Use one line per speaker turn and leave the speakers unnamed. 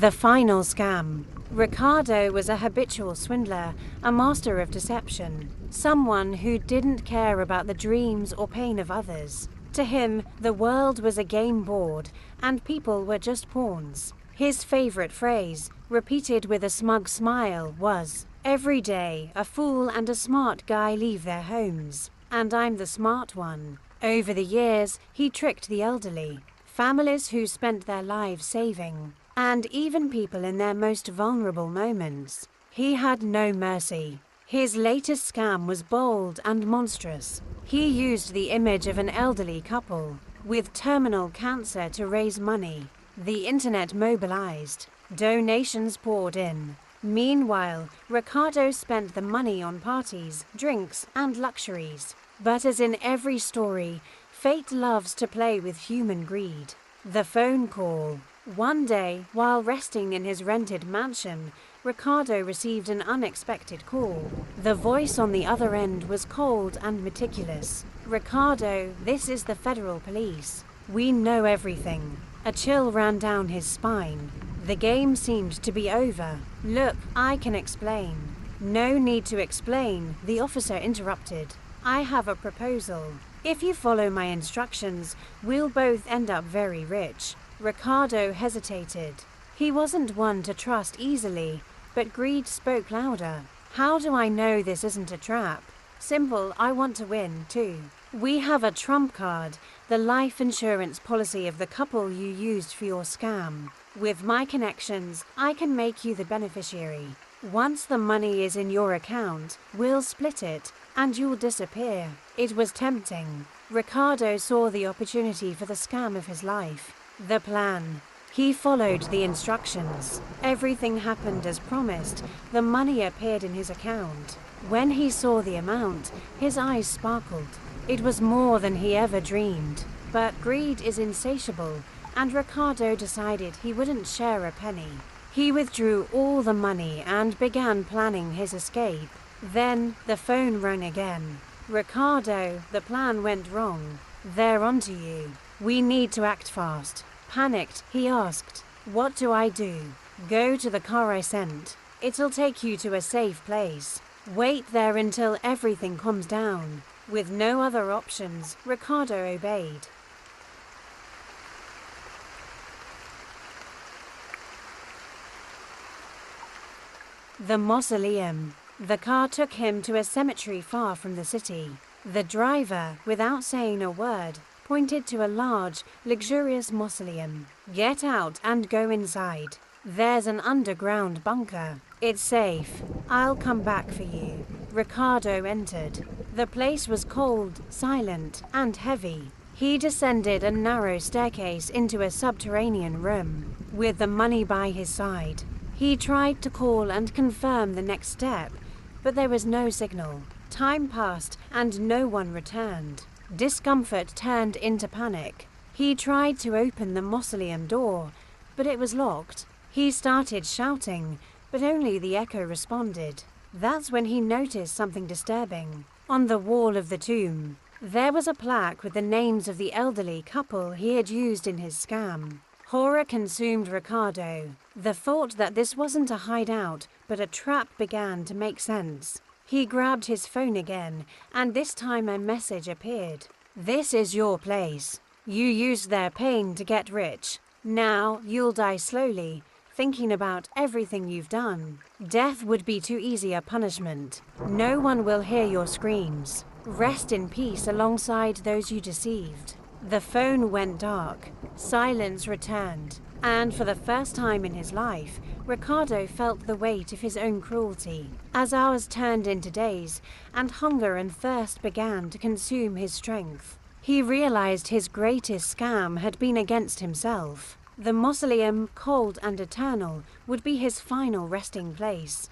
The final scam. Ricardo was a habitual swindler, a master of deception, someone who didn't care about the dreams or pain of others. To him, the world was a game board, and people were just pawns. His favorite phrase, repeated with a smug smile, was, "Every day, a fool and a smart guy leave their homes, and I'm the smart one." Over the years, he tricked the elderly, families who spent their lives saving, and even people in their most vulnerable moments. He had no mercy. His latest scam was bold and monstrous. He used the image of an elderly couple with terminal cancer to raise money. The internet mobilized. Donations poured in. Meanwhile, Ricardo spent the money on parties, drinks, and luxuries. But as in every story, fate loves to play with human greed. The phone call. One day, while resting in his rented mansion, Ricardo received an unexpected call. The voice on the other end was cold and meticulous. "Ricardo, this is the federal police. We know everything." A chill ran down his spine. The game seemed to be over. "Look, I can explain." "No need to explain," the officer interrupted. "I have a proposal. If you follow my instructions, we'll both end up very rich." Ricardo hesitated. He wasn't one to trust easily, but greed spoke louder. "How do I know this isn't a trap?" "Simple, I want to win, too. We have a trump card, the life insurance policy of the couple you used for your scam. With my connections, I can make you the beneficiary. Once the money is in your account, we'll split it, and you'll disappear." It was tempting. Ricardo saw the opportunity for the scam of his life. The plan. He followed the instructions. Everything happened as promised. The money appeared in his account. When he saw the amount, his eyes sparkled. It was more than he ever dreamed. But greed is insatiable, and Ricardo decided he wouldn't share a penny. He withdrew all the money and began planning his escape. Then the phone rang again. "Ricardo, the plan went wrong. They're onto you. We need to act fast." Panicked, he asked, "What do I do?" "Go to the car I sent. It'll take you to a safe place. Wait there until everything calms down." With no other options, Ricardo obeyed. The mausoleum. The car took him to a cemetery far from the city. The driver, without saying a word, pointed to a large, luxurious mausoleum. "Get out and go inside. There's an underground bunker. It's safe. I'll come back for you." Ricardo entered. The place was cold, silent, and heavy. He descended a narrow staircase into a subterranean room. With the money by his side, he tried to call and confirm the next step, but there was no signal. Time passed and no one returned. Discomfort turned into panic. He tried to open the mausoleum door, but it was locked. He started shouting, but only the echo responded. That's when he noticed something disturbing. On the wall of the tomb, there was a plaque with the names of the elderly couple he had used in his scam. Horror consumed Ricardo. The thought that this wasn't a hideout, but a trap began to make sense. He grabbed his phone again, and this time a message appeared. "This is your place. You used their pain to get rich. Now you'll die slowly, thinking about everything you've done. Death would be too easy a punishment. No one will hear your screams. Rest in peace alongside those you deceived." The phone went dark. Silence returned. And for the first time in his life, Ricardo felt the weight of his own cruelty. As hours turned into days, and hunger and thirst began to consume his strength, he realized his greatest scam had been against himself. The mausoleum, cold and eternal, would be his final resting place.